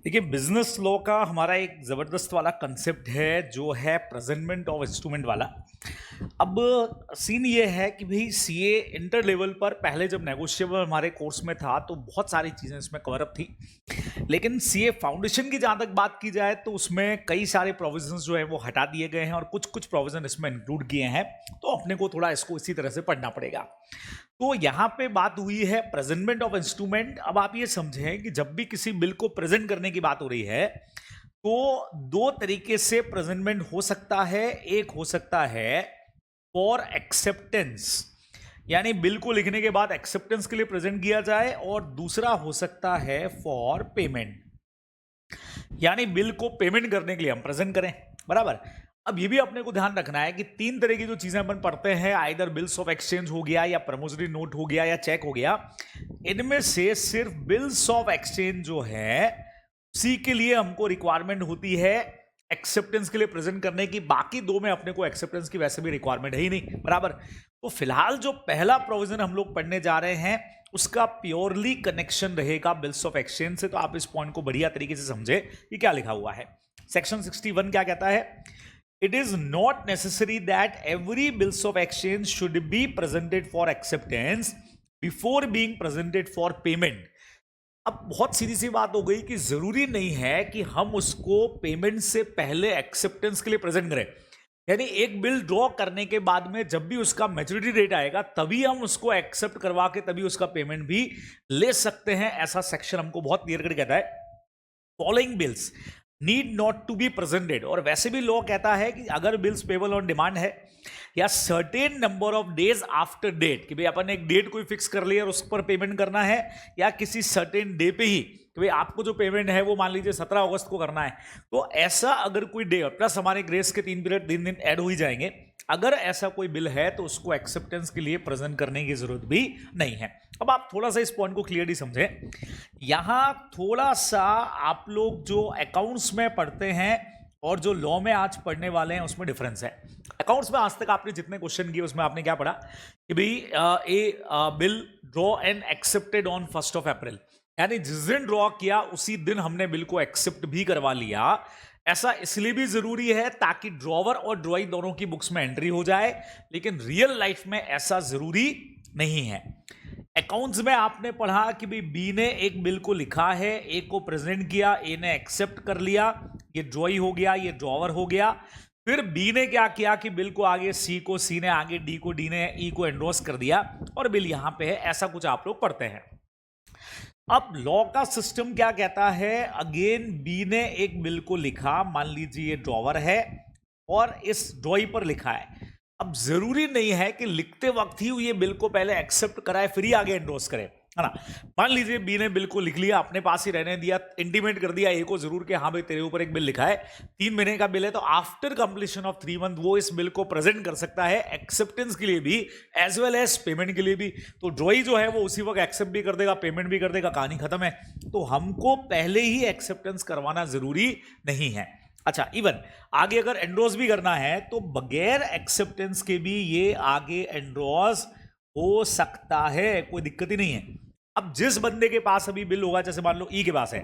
देखिए, business law का हमारा एक ज़बरदस्त वाला कंसेप्ट है जो है प्रेजेंटमेंट ऑफ इंस्ट्रूमेंट वाला। अब सीन ये है कि भाई सीए इंटर लेवल पर पहले जब नेगोशिएबल हमारे कोर्स में था तो बहुत सारी चीज़ें इसमें कवर अप थी। लेकिन सीए फाउंडेशन की जहाँ तक बात की जाए तो उसमें कई सारे प्रोविजंस जो है वो हटा दिए गए हैं और कुछ कुछ प्रोविजन इसमें इंक्लूड किए हैं। तो अपने को थोड़ा इसको इसी तरह से पढ़ना पड़ेगा। तो यहाँ पे बात हुई है प्रेजेंटमेंट ऑफ इंस्ट्रूमेंट। अब आप ये समझें कि जब भी किसी बिल को प्रेजेंट करने की बात हो रही है तो दो तरीके से प्रेजेंटमेंट हो सकता है। एक हो सकता है फॉर एक्सेप्टेंस, यानी बिल को लिखने के बाद एक्सेप्टेंस के लिए प्रेजेंट किया जाए, और दूसरा हो सकता है फॉर पेमेंट, यानी बिल को पेमेंट करने के लिए हम प्रेजेंट करें। बराबर। अब ये भी अपने को ध्यान रखना है कि तीन तरह की जो चीजें अपन पढ़ते हैं, आइदर बिल्स ऑफ एक्सचेंज हो गया या प्रमोशनरी नोट हो गया या चेक हो गया, इनमें से सिर्फ बिल्स ऑफ एक्सचेंज जो है उसी के लिए हमको रिक्वायरमेंट होती है एक्सेप्टेंस के लिए प्रेजेंट करने की। बाकी दो में अपने को एक्सेप्टेंस की वैसे भी रिक्वायरमेंट है ही नहीं। बराबर। तो फिलहाल जो पहला प्रोविजन हम लोग पढ़ने जा रहे हैं उसका प्योरली कनेक्शन रहेगा बिल्स ऑफ एक्सचेंज से। तो आप इस पॉइंट को बढ़िया तरीके से समझे कि क्या लिखा हुआ है। सेक्शन 61 क्या कहता है? It is not necessary that every bills of exchange should be presented for acceptance before being presented for payment. अब बहुत सीधी सी बात हो गई कि जरूरी नहीं है कि हम उसको पेमेंट से पहले एक्सेप्टेंस के लिए प्रेजेंट करें। यानी एक बिल ड्रॉ करने के बाद में जब भी उसका मैच्योरिटी डेट आएगा तभी हम उसको एक्सेप्ट करवा के तभी उसका पेमेंट भी ले सकते हैं। ऐसा सेक्शन हमको बहुत क्लियर करके कहता है following bills need not to be presented. और वैसे भी लॉ कहता है कि अगर बिल्स पेबल ऑन डिमांड है या certain number of days after date, कि भाई अपन एक डेट कोई फिक्स कर लिया और उस पर पेमेंट करना है, या किसी सर्टेन डे पे ही कि भाई आपको जो पेमेंट है वो मान लीजिए 17 अगस्त को करना है, तो ऐसा अगर कोई डे प्लस हमारे ग्रेस के 3 दिन ऐड हो ही जाएंगे, अगर ऐसा कोई बिल है तो उसको एक्सेप्टेंस के लिए प्रेजेंट करने की जरूरत भी नहीं है। अब आप थोड़ा सा इस पॉइंट को क्लियरली समझें। यहां थोड़ा सा आप लोग जो अकाउंट्स में पढ़ते हैं और जो लॉ में आज पढ़ने वाले हैं उसमें डिफरेंस है। अकाउंट्स में आज तक आपने जितने क्वेश्चन किए उसमें आपने क्या पढ़ा कि भाई a bill draw and accepted on 1 April, यानी जिस दिन ड्रॉ किया उसी दिन हमने बिल को एक्सेप्ट भी करवा लिया। ऐसा इसलिए भी जरूरी है ताकि ड्रॉवर और ड्रॉई दोनों की बुक्स में एंट्री हो जाए, लेकिन रियल लाइफ में ऐसा जरूरी नहीं है। अकाउंट्स में आपने पढ़ा कि भाई बी ने एक बिल को लिखा है, ए को प्रेजेंट किया, ए ने एक्सेप्ट कर लिया, ये ड्रॉई हो गया, ये ड्रॉवर हो गया। फिर बी ने क्या किया कि बिल को आगे सी को, सी ने आगे डी को, डी ने ई को एंडोर्स कर दिया और बिल यहां पे है। ऐसा कुछ आप लोग पढ़ते हैं। अब लॉ का सिस्टम क्या कहता है? अगेन बी ने एक बिल को लिखा, मान लीजिए ये ड्रॉवर है और इस ड्रॉई पर लिखा है। अब जरूरी नहीं है कि लिखते वक्त ही ये बिल को पहले एक्सेप्ट कराए फिर ही आगे एंडोर्स करे, है ना। मान लीजिए बी ने बिल को लिख लिया, अपने पास ही रहने दिया, इंटीमेट कर दिया ए को जरूर कि हाँ भाई तेरे ऊपर एक बिल लिखा है, 3 महीने का बिल है, तो आफ्टर कंप्लीशन ऑफ 3 मंथ वो इस बिल को प्रेजेंट कर सकता है एक्सेप्टेंस के लिए भी एज वेल एज पेमेंट के लिए भी। तो ड्रॉई जो है वो उसी वक्त एक्सेप्ट भी कर देगा, पेमेंट भी कर देगा, कहानी खत्म है। तो हमको पहले ही एक्सेप्टेंस करवाना जरूरी नहीं है। अच्छा, इवन आगे अगर एंडोर्स भी करना है तो बगैर एक्सेप्टेंस के भी ये आगे एंडोर्स हो सकता है, कोई दिक्कत ही नहीं है। अब जिस बंदे के पास अभी बिल होगा, जैसे मान लो ई के पास है,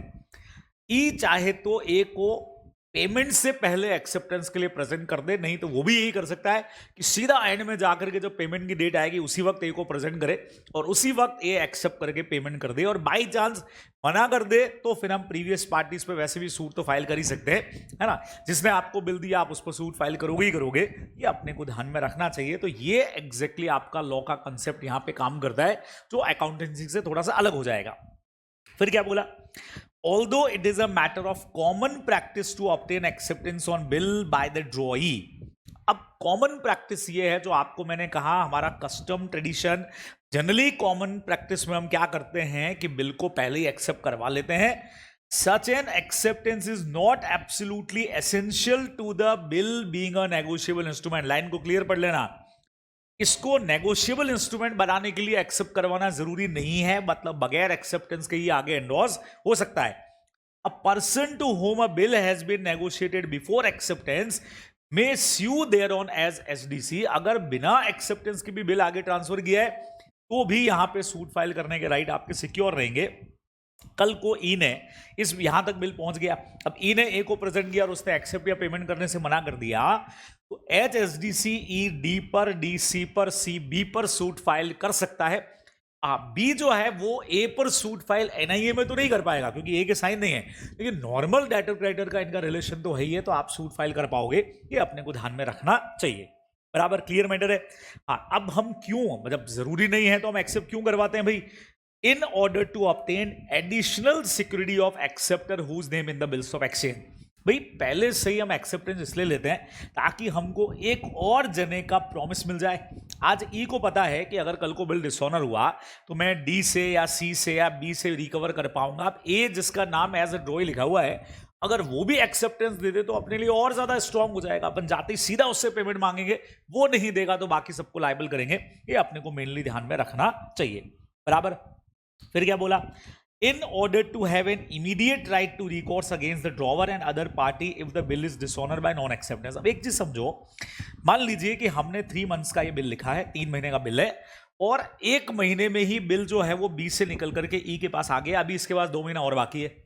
ई चाहे तो ए को पेमेंट से पहले एक्सेप्टेंस के लिए प्रेजेंट कर दे, नहीं तो वो भी यही कर सकता है कि सीधा एंड में जाकर के जब पेमेंट की डेट आएगी उसी वक्त ए को प्रेजेंट करे और उसी वक्त ए एक्सेप्ट करके पेमेंट कर दे। और बाई चांस मना कर दे तो फिर हम प्रीवियस पार्टीज पे वैसे भी सूट तो फाइल कर ही सकते हैं, है ना। जिसने आपको बिल दिया आप उस पर सूट फाइल करोगे ही करोगे, ये अपने को ध्यान में रखना चाहिए। तो ये एग्जैक्टली आपका लॉ का कंसेप्ट यहां पे काम करता है, जो अकाउंटेंसी से थोड़ा सा अलग हो जाएगा। फिर क्या बोला? Although it is a matter of common practice to obtain acceptance on bill by the drawee। अब कॉमन प्रैक्टिस ये है, जो आपको मैंने कहा हमारा custom tradition, generally common practice में हम क्या करते हैं कि बिल को पहले ही एक्सेप्ट करवा लेते हैं। Such an acceptance is not absolutely essential to the bill being a negotiable instrument। Line को क्लियर पढ़ लेना। इसको नेगोशिएबल इंस्ट्रूमेंट बनाने के लिए एक्सेप्ट करवाना जरूरी नहीं है, मतलब बगैर एक्सेप्टेंस के ही आगे एंडोर्स हो सकता है। A person to whom a bill has been negotiated before acceptance may sue thereon as SDC. अगर बिना एक्सेप्टेंस के भी बिल आगे ट्रांसफर किया है तो भी यहां पे सूट फाइल करने के राइट आपके सिक्योर रहेंगे। कल को ई ने इस यहां तक बिल पहुंच गया, अब ई ने ए को प्रेजेंट किया और उसने एक्सेप्ट या पेमेंट करने से मना कर दिया, तो H S D C E D पर, डी सी पर, सी बी पर सूट फाइल कर सकता है। बी जो है वो ए पर सूट फाइल एनआईए में तो नहीं कर पाएगा क्योंकि ए के साइन नहीं है, लेकिन नॉर्मल डेटर क्रेडिटर का इनका रिलेशन तो है ही है, तो आप सूट फाइल कर पाओगे, ये अपने को ध्यान में रखना चाहिए। बराबर, क्लियर मैटर है। अब हम क्यों, मतलब जरूरी नहीं है तो हम एक्सेप्ट क्यों करवाते हैं भाई? In order to obtain additional security of acceptor whose name in the bills of exchange. भाई पहले से ही हम एक्सेप्टेंस इसलिए लेते हैं ताकि हमको एक और जने का प्रॉमिस मिल जाए। आज ई को पता है कि अगर कल को बिल डिसऑनर हुआ तो मैं डी से या सी से या बी से रिकवर कर पाऊंगा। अब ए जिसका नाम एज अ ड्रॉई लिखा हुआ है, अगर वो भी एक्सेप्टेंस दे दे तो अपने लिए और ज्यादा स्ट्रांग हो जाएगा। अपन जाते ही सीधा उससे पेमेंट मांगेंगे, वो नहीं देगा तो बाकी सबको लायबल करेंगे। ये अपने को मेनली ध्यान में रखना चाहिए। बराबर, फिर क्या बोला? In order to have an immediate right to recourse against the drawer and other party if the bill is dishonored by non-acceptance। अब एक चीज समझो, मान लीजिए कि हमने 3 months का ये बिल लिखा है, 3 महीने का बिल है, और 1 महीने में ही बिल जो है वो बी से निकल करके ई के पास आ गया, अभी इसके पास 2 महीना और बाकी है।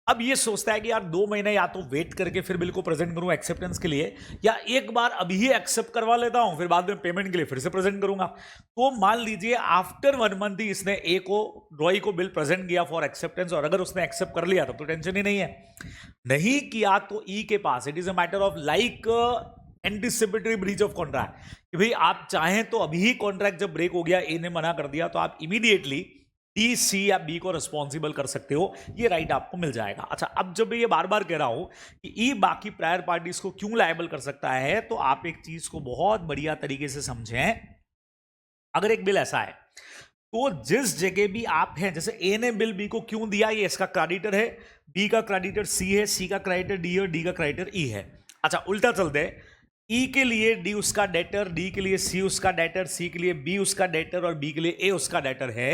अब ये सोचता है कि यार 2 महीने या तो वेट करके फिर बिल को प्रेजेंट करूं एक्सेप्टेंस के लिए, या एक बार अभी ही एक्सेप्ट करवा लेता हूं फिर बाद में पेमेंट के लिए फिर से प्रेजेंट करूंगा। तो मान लीजिए आफ्टर 1 मंथ ही इसने ए को, रॉय को बिल प्रेजेंट किया फॉर एक्सेप्टेंस, और अगर उसने एक्सेप्ट कर लिया तब तो टेंशन ही नहीं है। नहीं किया तो ई के पास it is a matter of like anticipatory breach of contract, कि भाई आप चाहें तो अभी ही कॉन्ट्रैक्ट जब ब्रेक हो गया, ए ने मना कर दिया, तो आप इमीडिएटली डी, सी या बी को रिस्पॉन्सिबल कर सकते हो, ये राइट आपको मिल जाएगा। अच्छा, अब जब मैं ये बार बार कह रहा हूं कि ई बाकी प्रायर पार्टीज को क्यों लायबल कर सकता है, तो आप एक चीज को बहुत बढ़िया तरीके से समझें। अगर एक बिल ऐसा है तो जिस जगह भी आप हैं, जैसे ए ने बिल बी को क्यों दिया, ये इसका क्रेडिटर है, बी का क्रेडिटर सी है, सी का क्रेडिटर डी है और डी का क्रेडिटर ई है। अच्छा, उल्टा चलते हैं, ई के लिए डी उसका डेटर, डी के लिए सी उसका डेटर, सी के लिए बी उसका डेटर और बी के लिए ए उसका डेटर है।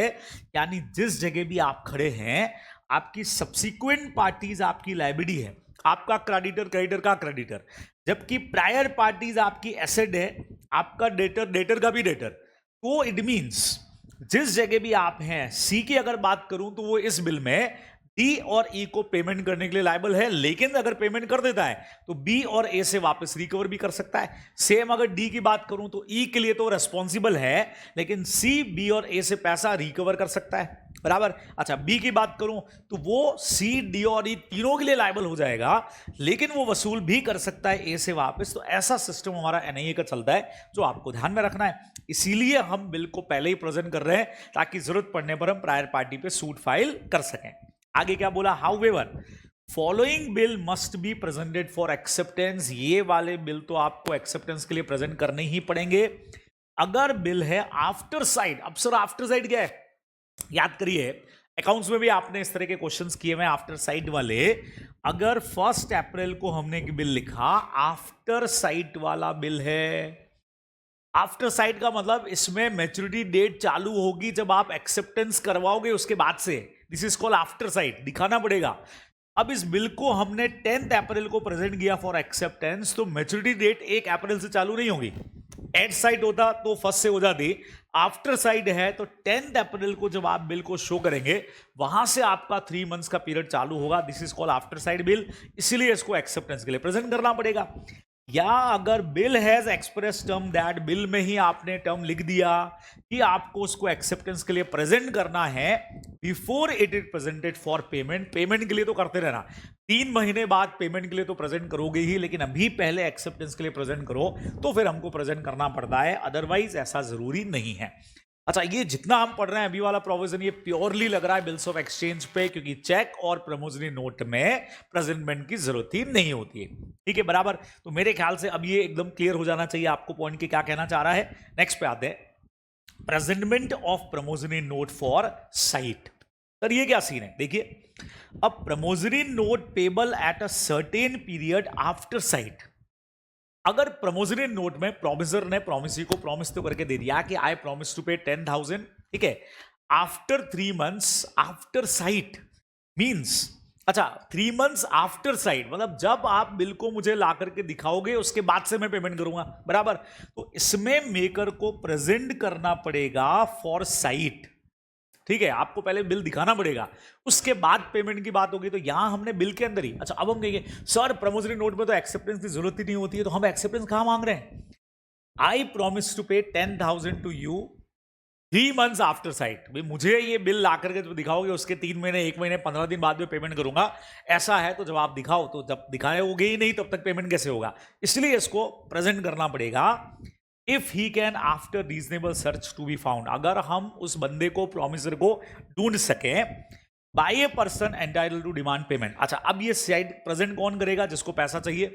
यानी जिस जगह भी आप खड़े हैं, आपकी सब्सिक्वेंट पार्टीज आपकी लायबिलिटी है, आपका क्रेडिटर क्रेडिटर का क्रेडिटर, जबकि प्रायर पार्टीज आपकी एसेट है, आपका डेटर डेटर का भी डेटर। तो इट मींस जिस जगह भी आप हैं, सी की अगर बात करूं तो वो इस बिल में डी और ई को पेमेंट करने के लिए लायबल है, लेकिन अगर पेमेंट कर देता है तो बी और ए से वापस रिकवर भी कर सकता है। सेम अगर डी की बात करूं तो ई के लिए तो रेस्पॉन्सिबल है, लेकिन सी बी और ए से पैसा रिकवर कर सकता है। बराबर। अच्छा, बी की बात करूं तो वो सी डी और ई तीनों के लिए लायबल हो जाएगा, लेकिन वो वसूल भी कर सकता है ए से वापस। तो ऐसा सिस्टम हमारा एनआईए का चलता है, जो आपको ध्यान में रखना है। इसीलिए हम बिल को पहले ही प्रेजेंट कर रहे हैं ताकि जरूरत पड़ने पर हम प्रायर पार्टी पे सूट फाइल कर सकें। आगे क्या बोला? However following bill must be presented for acceptance. ये वाले बिल तो आपको एक्सेप्टेंस के लिए प्रेजेंट करने ही पड़ेंगे। अगर बिल है आफ्टर साइड, अब सर आफ्टर साइड क्या है? याद करिए, अकाउंट्स में भी आपने इस तरह के क्वेश्चंस किए हुए आफ्टर साइड वाले। अगर 1 अप्रैल को हमने एक बिल लिखा, आफ्टर साइट वाला बिल है, आफ्टर साइट का मतलब इसमें मैच्योरिटी डेट चालू होगी जब आप एक्सेप्टेंस करवाओगे उसके बाद से। This is called after site, दिखाना पड़ेगा। अब इस बिल को हमने 10 अप्रैल को प्रेजेंट किया फॉर एक्सेप्टेंस, तो मैच्योरिटी डेट 1 अप्रैल से चालू नहीं होगी। एट साइड होता तो 1 से हो जाती, आफ्टर साइड है तो 10 अप्रैल को जब आप बिल को शो करेंगे वहां से आपका 3 मंथ्स का पीरियड चालू होगा। This is called after side bill, इसीलिए इसको एक्सेप्टेंस के लिए प्रेजेंट करना पड़ेगा। या अगर bill has express term that, bill में ही आपने टर्म लिख दिया कि आपको उसको एक्सेप्टेंस के लिए प्रेजेंट करना है before it is presented for payment. Payment के लिए तो करते रहना, 3 महीने बाद पेमेंट के लिए तो प्रेजेंट करोगे ही, लेकिन अभी पहले एक्सेप्टेंस के लिए प्रेजेंट करो तो फिर हमको प्रेजेंट करना पड़ता है, अदरवाइज ऐसा जरूरी नहीं है। अच्छा, ये जितना हम पढ़ रहे हैं अभी वाला प्रोविजन, ये प्योरली लग रहा है बिल्स ऑफ एक्सचेंज पे, क्योंकि चेक और प्रमोशनरी नोट में प्रेजेंटमेंट की जरूरत ही नहीं होती है। ठीक है, बराबर। तो मेरे ख्याल से अब ये एकदम क्लियर हो जाना चाहिए आपको पॉइंट की क्या कहना चाह रहा है। नेक्स्ट पे आते हैं, presentment of promissory note for sight. Sir ये क्या सीन है? देखिए, अब promissory note payable at a certain period after sight. अगर प्रमोशनरी नोट में प्रोमिसर ने प्रोमिसी को प्रॉमिस तो करके दे दिया कि आई प्रॉमिस टू पे 10,000, ठीक है, after 3 months after site means, अच्छा 3 मंथ्स आफ्टर साइट मतलब जब आप बिल को मुझे ला करके दिखाओगे उसके बाद से मैं पेमेंट करूंगा, बराबर। तो इसमें मेकर को प्रेजेंट करना पड़ेगा फॉर साइट। ठीक है, आपको पहले बिल दिखाना पड़ेगा, उसके बाद पेमेंट की बात होगी। तो यहां हमने बिल के अंदर ही, अच्छा अब हम कहेंगे सर प्रमोजरी नोट में तो एक्सेप्टेंस की जरूरत ही नहीं होती है, तो हम एक्सेप्टेंस कहां मांग रहे हैं? I promise to pay 10,000 to you 3 months after sight. भाई मुझे ये बिल ला करके जो दिखाओगे उसके 3 महीने, 1 महीने, 15 दिन बाद में पेमेंट करूंगा, ऐसा है तो जब आप दिखाओ, तो जब दिखाओगे ही नहीं तब तक पेमेंट कैसे होगा? इसलिए इसको प्रेजेंट करना पड़ेगा। If he can after reasonable search to be found, अगर हम उस बंदे को, प्रॉमिसर को ढूंढ सके, by a person entitle to demand payment. अच्छा अब ये साइड प्रेजेंट कौन करेगा? जिसको पैसा चाहिए।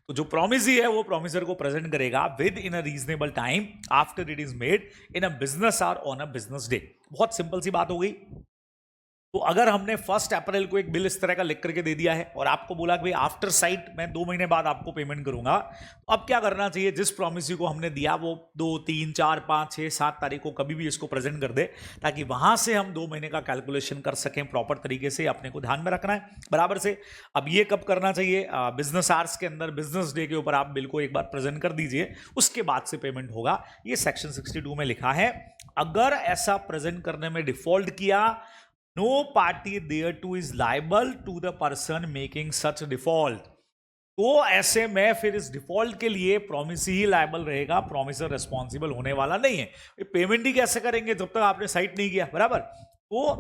तो जो प्रॉमिसी है वो प्रॉमिसर को प्रेजेंट करेगा within a reasonable time after it is made in a business hour on a business day. बहुत सिंपल सी बात हो गई। तो अगर हमने 1 अप्रैल को एक बिल इस तरह का लिख करके दे दिया है और आपको बोला कि भाई आफ्टर साइट मैं 2 महीने बाद आपको पेमेंट करूंगा, तो अब क्या करना चाहिए? जिस प्रॉमिस को हमने दिया वो 2, 3, 4, 5, 6, 7 तारीख को कभी भी इसको प्रेजेंट कर दे, ताकि वहां से हम 2 महीने का कैलकुलेशन कर सकें प्रॉपर तरीके से। अपने को ध्यान में रखना है बराबर से। अब ये कब करना चाहिए? बिजनेस आवर्स के अंदर, बिजनेस डे के ऊपर आप बिल को एक बार प्रेजेंट कर दीजिए, उसके बाद से पेमेंट होगा। ये सेक्शन 62 में लिखा है। अगर ऐसा प्रेजेंट करने में डिफॉल्ट किया, no party thereto is liable to the person making such default। तो ऐसे में फिर इस डिफॉल्ट के लिए प्रॉमिसी ही लायबल रहेगा, प्रॉमिसर रिस्पॉन्सिबल होने वाला नहीं है। पेमेंट ही कैसे करेंगे जब तक आपने साइट नहीं किया, बराबर। तो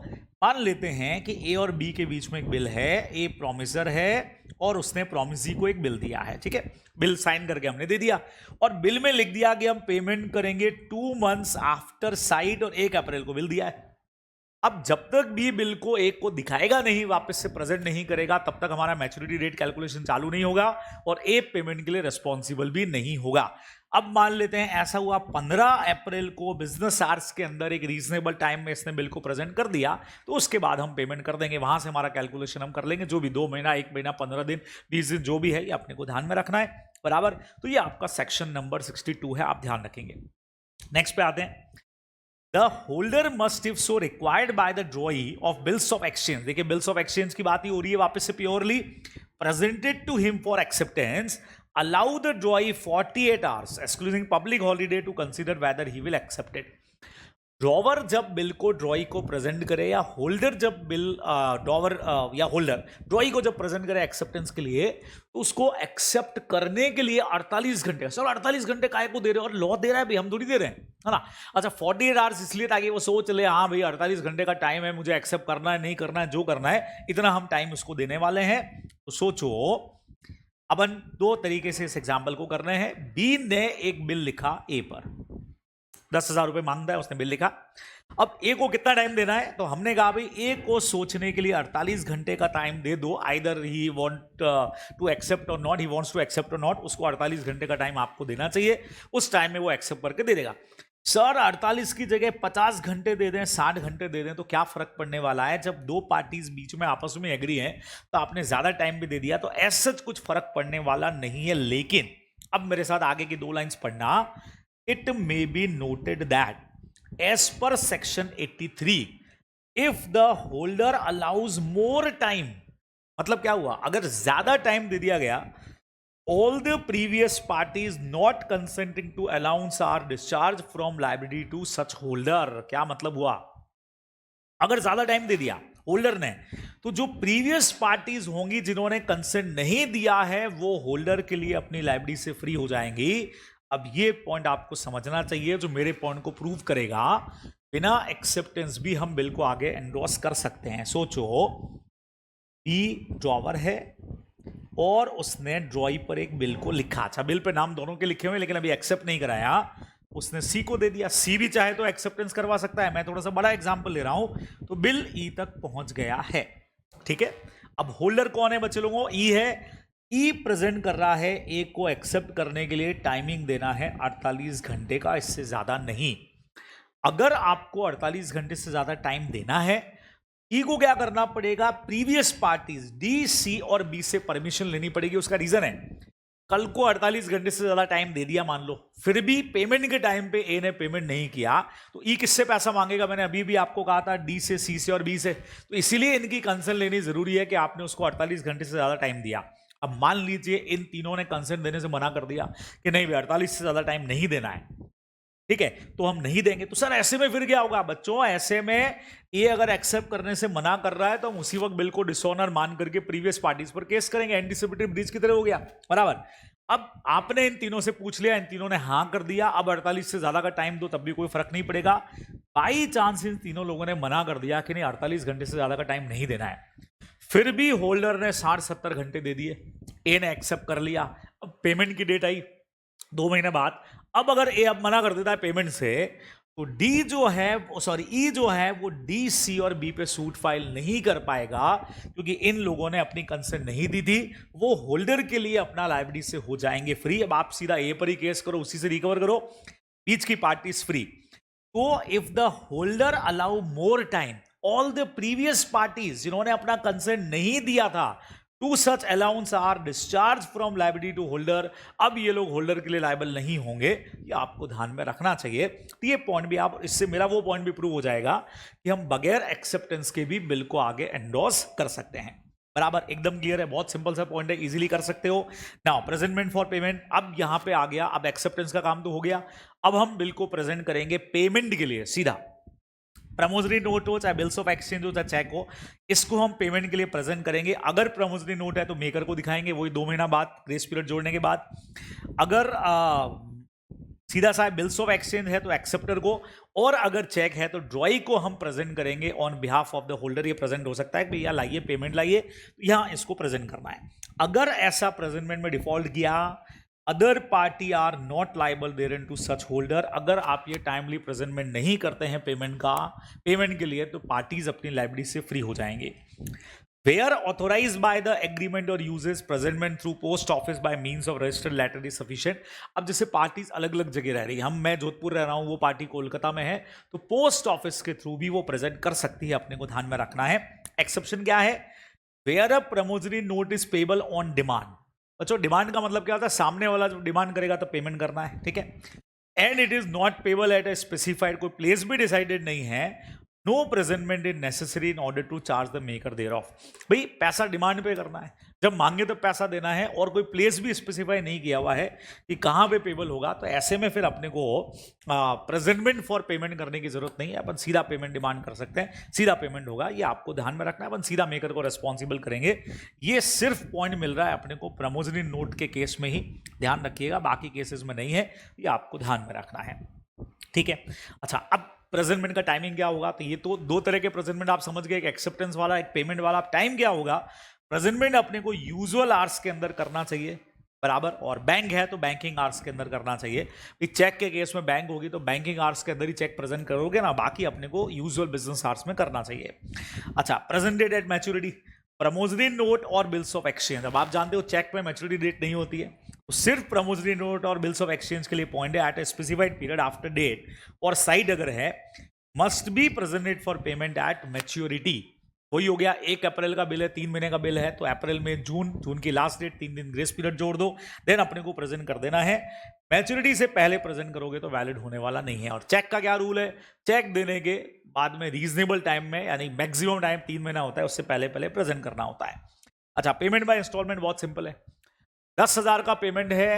मान लेते हैं कि ए और बी के बीच में एक बिल है, ए प्रॉमिसर है और उसने प्रॉमिसी को एक बिल दिया है, ठीक है। बिल साइन करके हमने दे दिया और बिल में लिख दिया कि हम पेमेंट करेंगे 2 months आफ्टर साइट, और 1 अप्रैल को बिल दिया है। अब जब तक भी बिल को एक को दिखाएगा नहीं, वापस से प्रेजेंट नहीं करेगा, तब तक हमारा मैच्योरिटी डेट कैलकुलेशन चालू नहीं होगा और ए पेमेंट के लिए रिस्पॉन्सिबल भी नहीं होगा। अब मान लेते हैं ऐसा हुआ 15 अप्रैल को बिजनेस आवर्स के अंदर एक रीजनेबल टाइम में इसने बिल को प्रेजेंट कर दिया, तो उसके बाद हम पेमेंट कर देंगे। वहां से हमारा कैलकुलेशन हम कर लेंगे, जो भी 2 महीना, 1 महीना, 15 दिन, 20 दिन जो भी है, ये अपने को ध्यान में रखना है, बराबर। तो ये आपका सेक्शन नंबर 62 है, आप ध्यान रखेंगे। नेक्स्ट पे आते हैं। The holder must if so required by the drawee of bills of exchange। देखिए बिल्स ऑफ एक्सचेंज की बात ही हो रही है वापस से, purely presented to him for acceptance, allow the drawee 48 hours excluding public holiday to consider whether he will accept it। Drawer जब bill को ड्रॉई को प्रेजेंट करे, या होल्डर जब बिल ड्रॉवर या होल्डर ड्रॉई को जब प्रेजेंट करे एक्सेप्टेंस के लिए, तो उसको एक्सेप्ट करने के लिए 48 घंटे। सर 48 घंटे काहे को दे रहे हो? और लॉ दे रहा है भाई, हम थोड़ी दे रहे हैं, है ना। अच्छा 48 आवर्स इसलिए ताकि वो सोच ले, हाँ भाई 48 घंटे का टाइम है, मुझे एक्सेप्ट करना है, नहीं करना है, जो करना है, इतना हम टाइम उसको देने वाले हैं। तो सोचो, अपन 2 तरीके से इस एग्जाम्पल को करने हैं। बी ने एक बिल लिखा ए पर, 10,000 रुपए मांगता है, उसने बिल लिखा। अब ए को कितना टाइम देना है? तो हमने कहा भाई ए को सोचने के लिए 48 घंटे का टाइम दे दो। Either he want to accept or not, he wants to accept or not, उसको 48 घंटे का टाइम आपको देना चाहिए। उस टाइम में वो एक्सेप्ट करके दे देगा। सर 48 की जगह 50 घंटे दे दें, 60 घंटे दे दें, तो क्या फर्क पड़ने वाला है? जब 2 पार्टीज बीच में आपस में एग्री हैं, तो आपने ज्यादा टाइम भी दे दिया, तो ऐसा कुछ फर्क पड़ने वाला नहीं है। लेकिन अब मेरे साथ आगे की 2 लाइंस पढ़ना। It may be noted that as per section 83, if the holder allows more time, मतलब क्या हुआ? अगर ज्यादा टाइम दे दिया गया, all the previous parties not consenting to allowance are discharged from liability to such holder। क्या मतलब हुआ? अगर ज्यादा टाइम दे दिया होल्डर ने, तो जो प्रीवियस पार्टीज होंगी जिन्होंने कंसेंट नहीं दिया है, वो होल्डर के लिए अपनी लाइबिलिटी से फ्री हो जाएंगी। अब ये पॉइंट आपको समझना चाहिए, जो मेरे पॉइंट को प्रूव करेगा। बिना एक्सेप्टेंस भी हम बिल को आगे एंडोर्स कर सकते हैं। सोचो, बी ड्रॉवर है और उसने ड्रॉई पर एक बिल को लिखा। अच्छा बिल पे नाम दोनों के लिखे हुए, लेकिन अभी एक्सेप्ट नहीं कराया, उसने सी को दे दिया। सी भी चाहे तो एक्सेप्टेंस करवा सकता है। मैं थोड़ा सा बड़ा एग्जांपल ले रहा हूं। तो बिल ई तक पहुंच गया है, ठीक है। अब होल्डर कौन है बच्चे लोगों? ई है। ई प्रेजेंट कर रहा है, ए को एक्सेप्ट करने के लिए टाइमिंग देना है 48 घंटे का, इससे ज्यादा नहीं। अगर आपको 48 घंटे से ज्यादा टाइम देना है, ई को क्या करना पड़ेगा? प्रीवियस पार्टीज डी, सी और बी से परमिशन लेनी पड़ेगी। उसका रीजन है, कल को 48 घंटे से ज्यादा टाइम दे दिया मान लो, फिर भी पेमेंट के टाइम पे ए ने पेमेंट नहीं किया, तो ई किससे पैसा मांगेगा? मैंने अभी भी आपको कहा था, डी से, सी से और बी से। तो इसीलिए इनकी कंसर्न लेनी जरूरी है कि आपने उसको 48 घंटे से ज्यादा टाइम दिया। अब मान लीजिए इन तीनों ने कंसेंट देने से मना कर दिया कि नहीं भाई 48 से ज्यादा टाइम नहीं देना है, ठीक है, तो हम नहीं देंगे। तो सर ऐसे में फिर क्या होगा बच्चों? ऐसे में ये अगर एक्सेप्ट करने से मना कर रहा है तो हम उसी वक्त बिल को डिसऑनर मान करके प्रीवियस पार्टीज पर केस करेंगे, एंटीसिपेटरी ब्रीच की तरह हो गया, बराबर। अब आपने इन तीनों से पूछ लिया, इन तीनों ने हाँ कर दिया, अब 48 से ज्यादा का टाइम दो तब भी कोई फर्क नहीं पड़ेगा। बाई चांस इन तीनों लोगों ने मना कर दिया कि नहीं 48 घंटे से ज्यादा का टाइम नहीं देना है, फिर भी होल्डर ने 60-70 घंटे दे दिए, ए ने एक्सेप्ट कर लिया, अब पेमेंट की डेट आई 2 महीने बाद। अब अगर ए अब मना कर देता है पेमेंट से, तो डी जो है सॉरी ई जो है वो डी, सी और बी पे सूट फाइल नहीं कर पाएगा, क्योंकि इन लोगों ने अपनी कंसेंट नहीं दी थी। वो होल्डर के लिए अपना लायबिलिटी से हो जाएंगे फ्री। अब आप सीधा ए पर ही केस करो, उसी से रिकवर करो, बीच की पार्टी फ्री। तो if the holder allow more time, all the previous parties जिन्होंने अपना कंसेंट नहीं दिया था, to such allowance are discharge from liability to holder. अब ये लोग होल्डर के लिए लायबल नहीं होंगे, ये आपको ध्यान में रखना चाहिए। तो ये पॉइंट भी आप, इससे मेरा वो पॉइंट भी प्रूव हो जाएगा कि हम बगैर एक्सेप्टेंस के भी बिल को आगे एंडोर्स कर सकते हैं, बराबर। एकदम क्लियर है, बहुत सिंपल सा पॉइंट है, इजीली कर सकते हो। नाउ प्रेजेंटमेंट फॉर पेमेंट, अब यहां पे आ गया, अब एक्सेप्टेंस का काम तो हो गया, अब हम बिल को प्रेजेंट करेंगे पेमेंट के लिए सीधा। प्रमोजरी नोट हो चाहे बिल्स ऑफ एक्सचेंज हो चाहे चेक हो, इसको हम पेमेंट के लिए प्रेजेंट करेंगे। अगर प्रमोजरी नोट है तो मेकर को दिखाएंगे, वही 2 महीना बाद ग्रेस पीरियड जोड़ने के बाद। अगर सीधा सा बिल्स ऑफ एक्सचेंज है तो एक्सेप्टर को, और अगर चेक है तो ड्रॉई को हम प्रेजेंट करेंगे on behalf of the holder. ये प्रेजेंट हो सकता है कि भैया लाइए पेमेंट लाइए, यहां इसको प्रेजेंट करना है। अगर ऐसा प्रेजेंटमेंट में डिफॉल्ट किया, other party are not liable therein to such holder. अगर आप ये टाइमली प्रेजेंटमेंट नहीं करते हैं पेमेंट के लिए, तो पार्टीज अपनी लाइबिलिटी से फ्री हो जाएंगे। Where authorized by the agreement or uses presentment through post office by means of registered letter is sufficient। अब जैसे पार्टीज अलग अलग जगह रह रही है, मैं जोधपुर रह रहा हूं, वो पार्टी कोलकाता में है, तो पोस्ट ऑफिस के थ्रू भी वो प्रेजेंट कर सकती है, अपने को ध्यान में रखना है। एक्सेप्शन क्या है? Where a promissory note is payable on demand। बच्चों डिमांड का मतलब क्या होता है? सामने वाला जो डिमांड करेगा तो पेमेंट करना है, ठीक है। And it is not payable at a specified, कोई प्लेस भी डिसाइडेड नहीं है। No presentment is necessary in order to charge the maker thereof. भाई पैसा डिमांड पे करना है, जब मांगे तो पैसा देना है, और कोई प्लेस भी स्पेसिफाई नहीं किया हुआ है कि कहां पे पेबल होगा, तो ऐसे में फिर अपने को प्रेजेंटमेंट फॉर पेमेंट करने की जरूरत नहीं है, अपन सीधा पेमेंट डिमांड कर सकते हैं, सीधा पेमेंट होगा। ये आपको ध्यान में रखना है, अपन सीधा मेकर को रेस्पॉन्सिबल करेंगे। ये सिर्फ पॉइंट मिल रहा है अपने को प्रमोजरी नोट के केस में ही, ध्यान रखिएगा, बाकी केसेस में नहीं है, ये आपको ध्यान में रखना है, ठीक है। अच्छा, अब प्रेजेंटमेंट का टाइमिंग क्या होगा? तो ये तो 2 तरह के प्रेजेंटमेंट आप समझ गए, एक एक्सेप्टेंस वाला, एक पेमेंट वाला। टाइम क्या होगा? प्रेजेंटमेंट अपने को यूजुअल आवर्स के अंदर करना चाहिए, बराबर, और बैंक है तो बैंकिंग आवर्स के अंदर करना चाहिए। चेक के केस में बैंक होगी तो बैंकिंग आवर्स के अंदर ही चेक प्रेजेंट करोगे ना, बाकी अपने को यूजुअल बिजनेस आवर्स में करना चाहिए। अच्छा, प्रेजेंटेड एट मैच्योरिटी, प्रमोजरी नोट और बिल्स ऑफ एक्सचेंज। अब आप जानते हो चेक में मैच्योरिटी डेट नहीं होती है, तो सिर्फ प्रमोजरी नोट और बिल्स ऑफ एक्सचेंज के लिए पॉइंट है, at a specified period after date और साइड अगर है, must be presented for payment at maturity. वही हो गया, 1 अप्रैल का बिल है, 3 महीने का बिल है, तो अप्रैल में जून की लास्ट डेट, 3 दिन ग्रेस पीरियड जोड़ दो, देन अपने को प्रेजेंट कर देना है। मैच्योरिटी से पहले प्रेजेंट करोगे तो वैलिड होने वाला नहीं है। और चेक का क्या रूल है? चेक देने के बाद में रीजनेबल टाइम में, यानी मैक्सिमम टाइम 3 महीना होता है, उससे पहले प्रेजेंट करना होता है। अच्छा, पेमेंट बाय इंस्टॉलमेंट बहुत सिंपल है। 10,000 का पेमेंट है,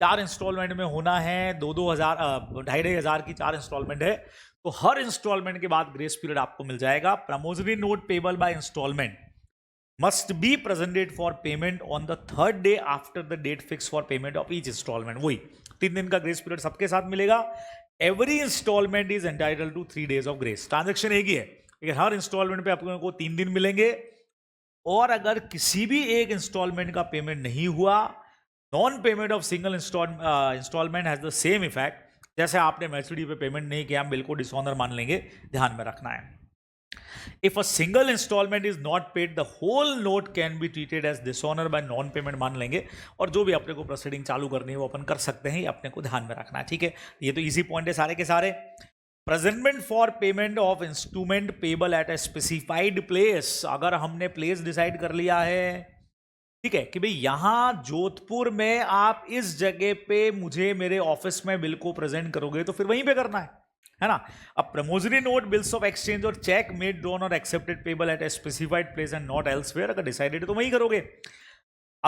4 इंस्टॉलमेंट में होना है, 2,000 2,500 की 4 इंस्टॉलमेंट है, तो हर इंस्टॉलमेंट के बाद ग्रेस पीरियड आपको मिल जाएगा। Promissory note payable by instalment must be presented for payment on the 3rd day after the date fix for payment of each instalment. वही 3 दिन का ग्रेस पीरियड सबके साथ मिलेगा। Every instalment is entitled to 3 days of grace. Transaction एक ही है, लेकिन हर इंस्टॉलमेंट पे आपको 3 दिन मिलेंगे, और अगर किसी भी एक इंस्टॉलमेंट का पेमेंट नहीं हुआ, non payment of single instalment has the same effect. जैसे आपने मैच्योरिटी पे पेमेंट नहीं किया, हम बिल को डिसऑनर मान लेंगे, ध्यान में रखना है। If a single instalment is not paid, the whole note can be treated as dishonour by non payment मान लेंगे, और जो भी अपने को प्रोसीडिंग चालू करनी है वो अपन कर सकते हैं, ये अपने को ध्यान में रखना है, ठीक है। ये तो इजी पॉइंट है सारे के सारे। Presentment for payment of instrument payable at a specified place. अगर हमने प्लेस डिसाइड कर लिया है, ठीक है, कि भाई यहां जोधपुर में आप इस जगह पे मुझे मेरे ऑफिस में बिल को प्रेजेंट करोगे, तो फिर वहीं पे करना है ना। अब प्रमोजरी नोट, बिल्स ऑफ एक्सचेंज और चेक मेड ड्रॉन और accepted payable at a specified place and not elsewhere, अगर डिसाइडेड तो वहीं करोगे।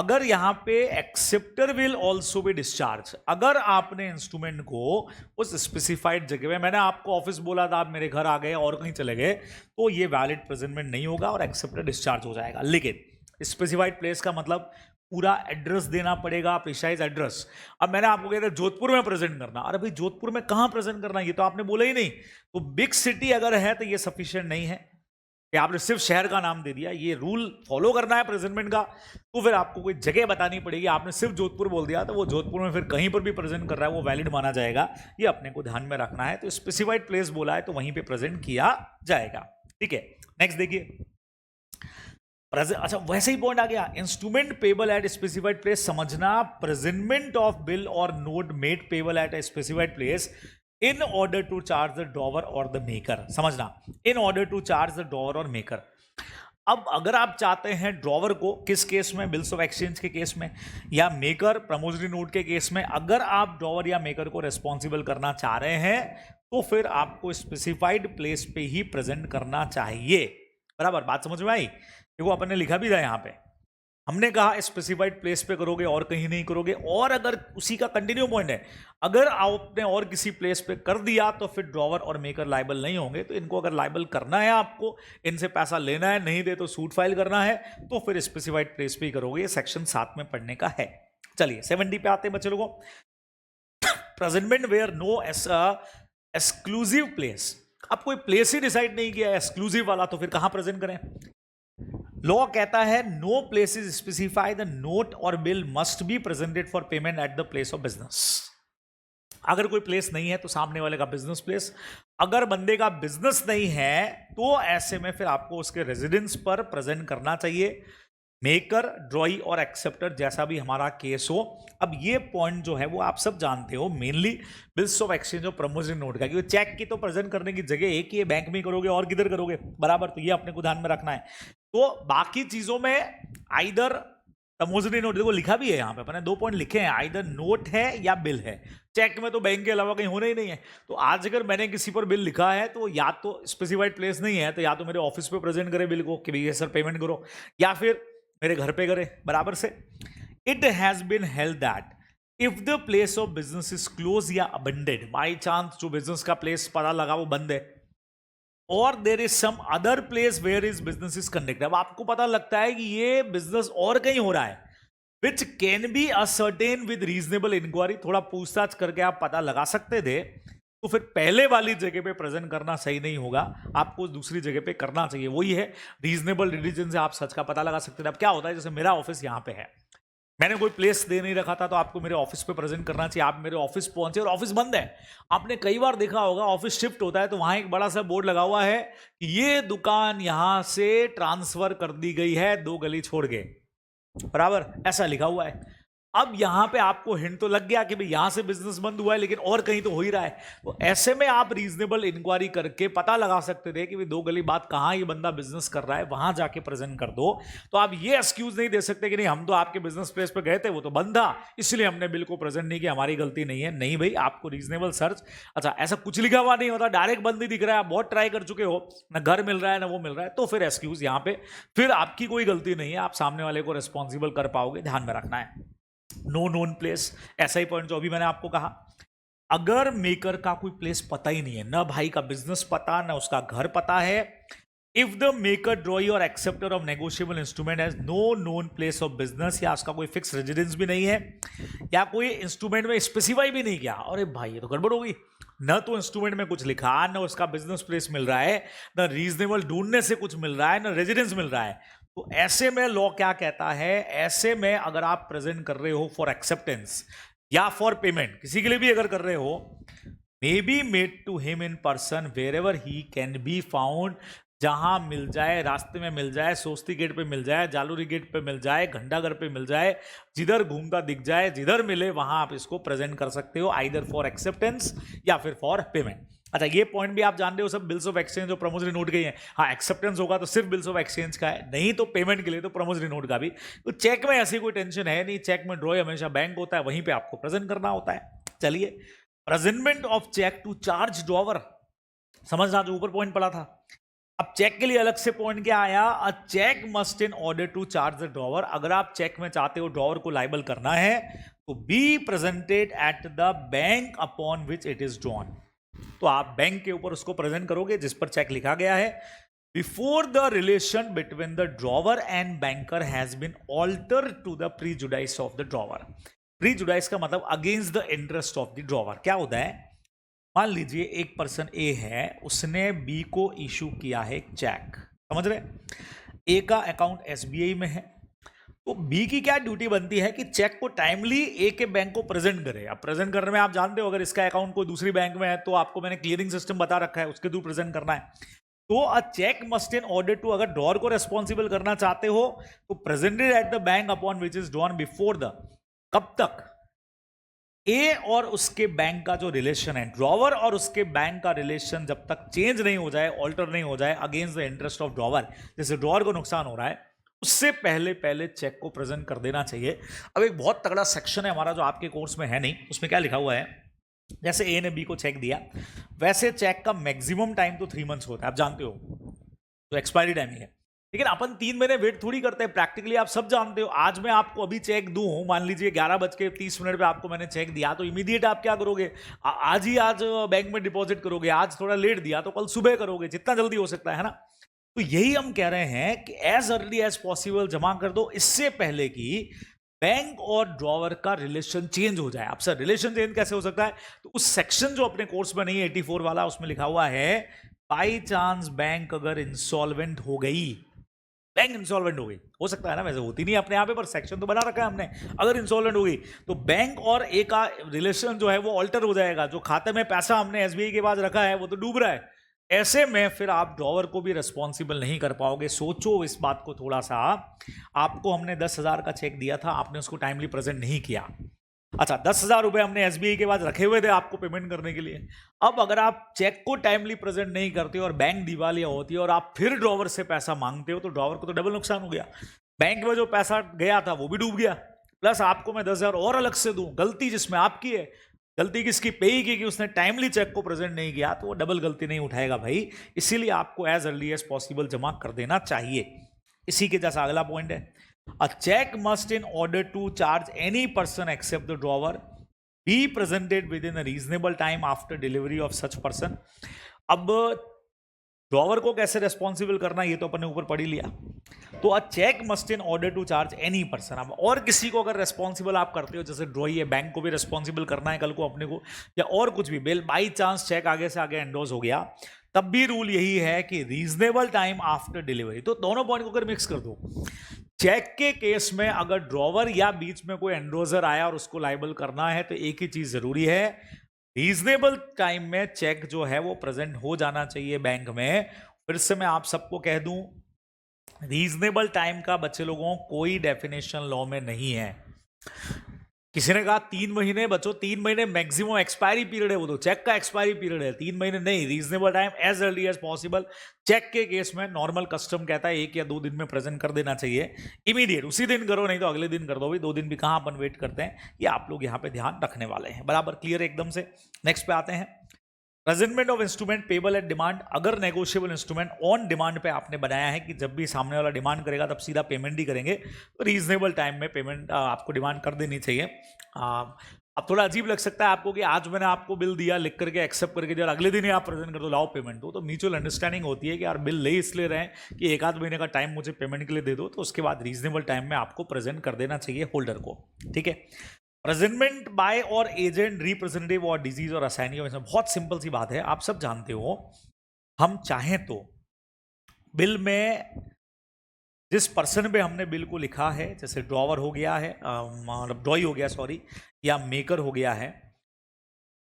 अगर यहां पे acceptor will also be discharge, अगर आपने इंस्ट्रूमेंट को उस स्पेसिफाइड जगह में, मैंने आपको ऑफिस बोला था, आप मेरे घर आ गए और कहीं चले गए, तो ये वैलिड प्रेजेंटमेंट नहीं होगा और एक्सेप्टर डिस्चार्ज हो जाएगा। लेकिन स्पेसिफाइड प्लेस का मतलब पूरा एड्रेस देना पड़ेगा, प्रिसाइज एड्रेस। अब मैंने आपको कहता जोधपुर में प्रेजेंट करना, अरे भाई जोधपुर में कहां प्रेजेंट करना, ये तो आपने बोला ही नहीं। तो बिग सिटी अगर है तो ये सफिशिएंट नहीं है कि आपने सिर्फ शहर का नाम दे दिया। ये रूल फॉलो करना है प्रेजेंटमेंट का, तो फिर आपको कोई जगह बतानी पड़ेगी। आपने सिर्फ जोधपुर बोल दिया तो वो जोधपुर में फिर कहीं पर भी प्रेजेंट कर रहा है वो वैलिड माना जाएगा। ये अपने को ध्यान में रखना है। तो स्पेसिफाइड प्लेस बोला है तो वहीं पे प्रेजेंट किया जाएगा। ठीक है, नेक्स्ट देखिए। अच्छा, वैसे ही पॉइंट आ गया, instrument payable at specified place समझना, प्रेजेंटमेंट ऑफ बिल और note made payable at a specified place in order to charge the drawer और द मेकर। समझना, in order to charge the drawer और मेकर। अब अगर आप चाहते हैं ड्रॉवर को, किस केस में, बिल्स ऑफ एक्सचेंज के केस में, या मेकर प्रमोजरी नोट के केस में, अगर आप ड्रॉवर या मेकर को रेस्पॉन्सिबल करना चाह रहे हैं तो फिर आपको स्पेसिफाइड प्लेस पे ही प्रेजेंट करना चाहिए। बराबर, बात समझ में आई? देखो अपन ने लिखा भी था यहां पे, हमने कहा स्पेसिफाइड प्लेस पे करोगे और कहीं नहीं करोगे। और अगर उसी का कंटिन्यू पॉइंट है, अगर आपने और किसी प्लेस पे कर दिया तो फिर ड्रॉवर और मेकर लाइबल नहीं होंगे। तो इनको अगर लाइबल करना है, आपको इनसे पैसा लेना है, नहीं दे तो सूट फाइल करना है, तो फिर स्पेसिफाइड प्लेस पे ही करोगे। ये सेक्शन 7 में पढ़ने का है। चलिए 70 पे आते हैं बच्चे लोगों। Presentment where no exclusive place. अब कोई प्लेस ही डिसाइड नहीं किया एक्सक्लूसिव वाला, तो फिर कहां प्रेजेंट करें? लॉ कहता है no place is specify the note or bill must be presented for payment at the place of business. अगर कोई प्लेस नहीं है तो सामने वाले का बिजनेस प्लेस, अगर बंदे का बिजनेस नहीं है तो ऐसे में फिर आपको उसके रेजिडेंस पर प्रेजेंट करना चाहिए, मेकर, ड्रॉई और एक्सेप्टर, जैसा भी हमारा केस हो। अब ये पॉइंट जो है वो आप सब जानते हो, मेनली बिल्स ऑफ एक्सचेंज और प्रमोजरी नोट का, क्योंकि चेक की तो प्रेजेंट करने की जगह एक ही है, बैंक में करोगे और किधर करोगे, बराबर। तो ये अपने को ध्यान में रखना है। तो बाकी चीजों में आइदर प्रमोजरी नोट, देखो लिखा भी है यहाँ पे, अपने 2 पॉइंट लिखे हैं, आइदर नोट है या बिल है। चेक में तो बैंक के अलावा कहीं होना ही नहीं है। तो आज अगर मैंने किसी पर बिल लिखा है तो या तो स्पेसिफाइड प्लेस नहीं है, तो या तो मेरे ऑफिस पे प्रेजेंट करे बिल को कि भैया सर पेमेंट करो, या फिर मेरे घर पे करे, बराबर से। It has been held that if the place of business is close या अबेंडेड, बाई चांस जो बिजनेस का प्लेस पता लगा वो बंद है, और there is some other place where is business is conducted. अब आपको पता लगता है कि ये बिजनेस और कहीं हो रहा है, which can be ascertain with reasonable inquiry, थोड़ा पूछताछ करके आप पता लगा सकते थे, तो फिर पहले वाली जगह पे प्रेजेंट करना सही नहीं होगा, आपको दूसरी जगह पे करना चाहिए। वही है रीजनेबल रिलीजन से आप सच का पता लगा सकते थे। अब क्या होता है, जैसे मेरा ऑफिस यहाँ पे है, मैंने कोई प्लेस दे नहीं रखा था, तो आपको मेरे ऑफिस पे प्रेजेंट करना चाहिए। आप मेरे ऑफिस पहुंचे और ऑफिस बंद है। आपने कई बार देखा होगा ऑफिस शिफ्ट होता है तो वहां एक बड़ा सा बोर्ड लगा हुआ है कि ये दुकान यहां से ट्रांसफर कर दी गई है 2 गली छोड़ के, बराबर, ऐसा लिखा हुआ है। अब यहां पे आपको हिंट तो लग गया कि भाई यहां से बिजनेस बंद हुआ है, लेकिन और कहीं तो हो ही रहा है। तो ऐसे में आप रीजनेबल इंक्वायरी करके पता लगा सकते थे कि भाई 2 गली बाद कहां ये बंदा बिजनेस कर रहा है, वहां जाके प्रेजेंट कर दो। तो आप ये एक्सक्यूज नहीं दे सकते कि नहीं हम तो आपके बिजनेस प्लेस पे गए थे, वो तो बंद था इसलिए हमने बिल को प्रेजेंट नहीं किया, हमारी गलती नहीं है। नहीं भाई, आपको रीजनेबल सर्च, अच्छा ऐसा कुछ लिखा हुआ नहीं होता, डायरेक्ट बंद ही दिख रहा है, आप बहुत ट्राई कर चुके हो, ना घर मिल रहा है ना वो मिल रहा है, तो फिर एक्सक्यूज यहाँ पे फिर आपकी कोई गलती नहीं है, आप सामने वाले को रिस्पॉन्सिबल कर पाओगे, ध्यान में रखना है। नो नोन प्लेस, ऐसा ही पॉइंट जो अभी मैंने आपको कहा, अगर मेकर का कोई प्लेस पता ही नहीं है, ना भाई का बिजनेस पता, ना उसका घर पता है, इफ द मेकर, ड्रॉई और acceptor of negotiable instrument has no known place of business, या उसका कोई फिक्स रेजिडेंस भी नहीं है, या कोई इंस्ट्रूमेंट में स्पेसिफाई भी नहीं किया, अरे भाई ये तो गड़बड़ होगी, न तो इंस्ट्रूमेंट में कुछ लिखा, न उसका बिजनेस प्लेस मिल रहा है, न रीजनेबल ढूंढने से कुछ मिल रहा है, न रेजिडेंस मिल रहा है, तो ऐसे में लॉ क्या कहता है, ऐसे में अगर आप प्रेजेंट कर रहे हो फॉर एक्सेप्टेंस या फॉर पेमेंट, किसी के लिए भी अगर कर रहे हो, may be made to him in person wherever he can be found, जहां मिल जाए, रास्ते में मिल जाए, सोस्ती गेट पे मिल जाए, जालूरी गेट पे मिल जाए, घंटाघर पे मिल जाए, जिधर घूमता दिख जाए, जिधर मिले वहां आप इसको प्रेजेंट कर सकते हो, आइदर फॉर एक्सेप्टेंस या फिर फॉर पेमेंट। अच्छा ये पॉइंट भी आप जानते हो सब, बिल्स ऑफ एक्सचेंज और प्रमोजरी नोट गई है। हाँ एक्सेप्टेंस होगा तो सिर्फ बिल्स ऑफ एक्सचेंज का है, नहीं तो पेमेंट के लिए तो प्रमोजरी नोट का भी। तो चेक में ऐसी कोई टेंशन है नहीं, चेक में ड्रॉ हमेशा बैंक होता है, वहीं पे आपको प्रेजेंट करना होता है। चलिए, presentment of cheque to charge drawer, समझना जो ऊपर पॉइंट पड़ा था, अब चेक के लिए अलग से पॉइंट क्या आया, a cheque must in order to charge the drawer, अगर आप चेक में चाहते हो ड्रॉवर को लाइबल करना है तो be presented at the bank upon which it is drawn, तो आप बैंक के ऊपर उसको प्रेजेंट करोगे जिस पर चेक लिखा गया है। Before the relation between the drawer and banker has been alter to the prejudice of the drawer. Prejudice का मतलब against the interest of the drawer. क्या होता है, मान लीजिए एक पर्सन ए है, उसने बी को इशू किया है एक चेक, समझ रहे, ए का अकाउंट एसबीआई में है, तो बी की क्या ड्यूटी बनती है कि चेक को टाइमली ए के बैंक को प्रेजेंट करे। अब प्रेजेंट करने में आप जानते हो अगर इसका अकाउंट कोई दूसरी बैंक में है तो आपको मैंने क्लियरिंग सिस्टम बता रखा है, उसके थ्रू प्रेजेंट करना है। तो a cheque must in order to, अगर ड्रॉवर को रेस्पॉन्सिबल करना चाहते हो तो presented at the bank upon which is drawn before the, कब तक, ए और उसके बैंक का जो रिलेशन है, ड्रॉवर और उसके बैंक का रिलेशन जब तक चेंज नहीं हो जाए, ऑल्टर नहीं हो जाए against the interest of drawer, जैसे ड्रॉवर को नुकसान हो रहा है, उससे पहले पहले चेक को प्रेजेंट कर देना चाहिए। अब एक बहुत तगड़ा सेक्शन है हमारा जो आपके कोर्स में है नहीं, उसमें क्या लिखा हुआ है, जैसे ए ने बी को चेक दिया, वैसे चेक का मैक्सिमम टाइम तो 3 मंथ्स होता है, आप जानते हो, तो एक्सपायरी टाइम ही है, लेकिन अपन 3 महीने वेट थोड़ी करते हैं, प्रैक्टिकली आप सब जानते हो। आज मैं आपको अभी चेक दूं, मान लीजिए 11:30 पे आपको मैंने चेक दिया, तो इमीडिएट आप क्या करोगे, आज ही आज बैंक में डिपॉजिट करोगे, आज थोड़ा लेट दिया तो कल सुबह करोगे, जितना जल्दी हो सकता है ना। तो यही हम कह रहे हैं कि एज अर्ली एज पॉसिबल जमा कर दो, इससे पहले कि बैंक और ड्रॉवर का रिलेशन चेंज हो जाए। अब सर रिलेशन चेंज कैसे हो सकता है, तो उस सेक्शन जो अपने कोर्स में नहीं है 84 वाला, उसमें लिखा हुआ है बाई चांस बैंक अगर इंसॉल्वेंट हो गई, बैंक इंसॉल्वेंट हो गई, हो सकता है ना, वैसे होती नहीं अपने यहाँ पे, पर सेक्शन तो बना रखा है हमने, अगर इंसॉल्वेंट हो गई तो बैंक और ए का रिलेशन जो है वो ऑल्टर हो जाएगा, जो खाते में पैसा हमने एसबीआई के पास रखा है वो तो डूब रहा है, ऐसे में फिर आप ड्रॉवर को भी रिस्पॉन्सिबल नहीं कर पाओगे। सोचो इस बात को थोड़ा सा, आपको हमने 10,000 का चेक दिया था, आपने उसको टाइमली प्रेजेंट नहीं किया, अच्छा 10,000 रुपए हमने एसबीआई के पास रखे हुए थे आपको पेमेंट करने के लिए, अब अगर आप चेक को टाइमली प्रेजेंट नहीं करते और बैंक दिवालिया होती है और आप फिर ड्रॉवर से पैसा मांगते हो, तो ड्रॉवर को तो डबल नुकसान हो गया, बैंक में जो पैसा गया था वो भी डूब गया, प्लस आपको मैं 10,000 और अलग से दूं, गलती जिसमें आपकी है, गलती किसकी, पे ही की कि उसने टाइमली चेक को प्रेजेंट नहीं किया, तो वो डबल गलती नहीं उठाएगा भाई, इसीलिए आपको एज अर्ली एज पॉसिबल जमा कर देना चाहिए। इसी के जैसा अगला पॉइंट है, a check must in order to charge any person except the drawer be presented within a reasonable time after delivery of such person। अब ड्रॉवर को कैसे रेस्पॉन्सिबल करना ये तो अपन ने ऊपर पढ़ ही लिया, तो a cheque must in order to charge any person. अब और किसी को अगर रेस्पॉन्सिबल आप करते हो, जैसे ड्रॉई है, बैंक को भी रेस्पॉन्सिबल करना है कल को अपने को, या और कुछ भी, बिल बाई चांस चेक आगे से आगे एंडोज हो गया, तब भी रूल यही है कि रीजनेबल टाइम आफ्टर डिलीवरी। तो दोनों पॉइंट को अगर मिक्स कर दो, चेक के केस में अगर ड्रॉवर या बीच में कोई एंडोजर आया और उसको लाइबल करना है, तो एक ही चीज जरूरी है, रीजनेबल टाइम में चेक जो है वो प्रेजेंट हो जाना चाहिए बैंक में। फिर से मैं आप सबको कह दूं, रीजनेबल टाइम का बच्चे लोगों कोई डेफिनेशन लॉ में नहीं है। किसी ने कहा 3 महीने, बच्चों 3 महीने मैक्सिमम एक्सपायरी पीरियड है, वो तो चेक का एक्सपायरी पीरियड है, 3 महीने नहीं, reasonable time as early as possible. Cheque के केस में नॉर्मल कस्टम कहता है 1 या 2 दिन में प्रेजेंट कर देना चाहिए, इमीडिएट उसी दिन करो, नहीं तो अगले दिन कर दो, भी 2 दिन भी कहाँ अपन वेट करते हैं, ये आप लोग यहाँ पे ध्यान रखने वाले हैं, बराबर क्लियर एकदम से। नेक्स्ट पे आते हैं, presentment of instrument payable eight demand. अगर नेगोशिएबल इंस्ट्रूमेंट ऑन डिमांड पे आपने बनाया है कि जब भी सामने वाला डिमांड करेगा तब सीधा पेमेंट ही करेंगे, तो रीजनेबल टाइम में पेमेंट आपको डिमांड कर देनी चाहिए। अब थोड़ा अजीब लग सकता है आपको कि आज मैंने आपको बिल दिया, लिख करके एक्सेप्ट करके दिया, अगले दिन ही आप प्रेजेंट कर दो, लाओ पेमेंट दो, तो म्यूचुअल अंडरस्टैंडिंग होती है कि यार बिल ले इसलिए रहे कि 1 आध महीने का टाइम मुझे पेमेंट के लिए दे दो, तो उसके बाद रीजनेबल टाइम में आपको प्रेजेंट कर देना चाहिए होल्डर को, ठीक है। प्रेजेंटमेंट बाय और एजेंट, रिप्रेजेंटेटिव और डिजीज और असाइनी, बहुत सिंपल सी बात है, आप सब जानते हो, हम चाहें तो बिल में जिस पर्सन पे हमने बिल को लिखा है, जैसे ड्रॉवर हो गया है, मतलब ड्रॉई हो गया सॉरी, या मेकर हो गया है,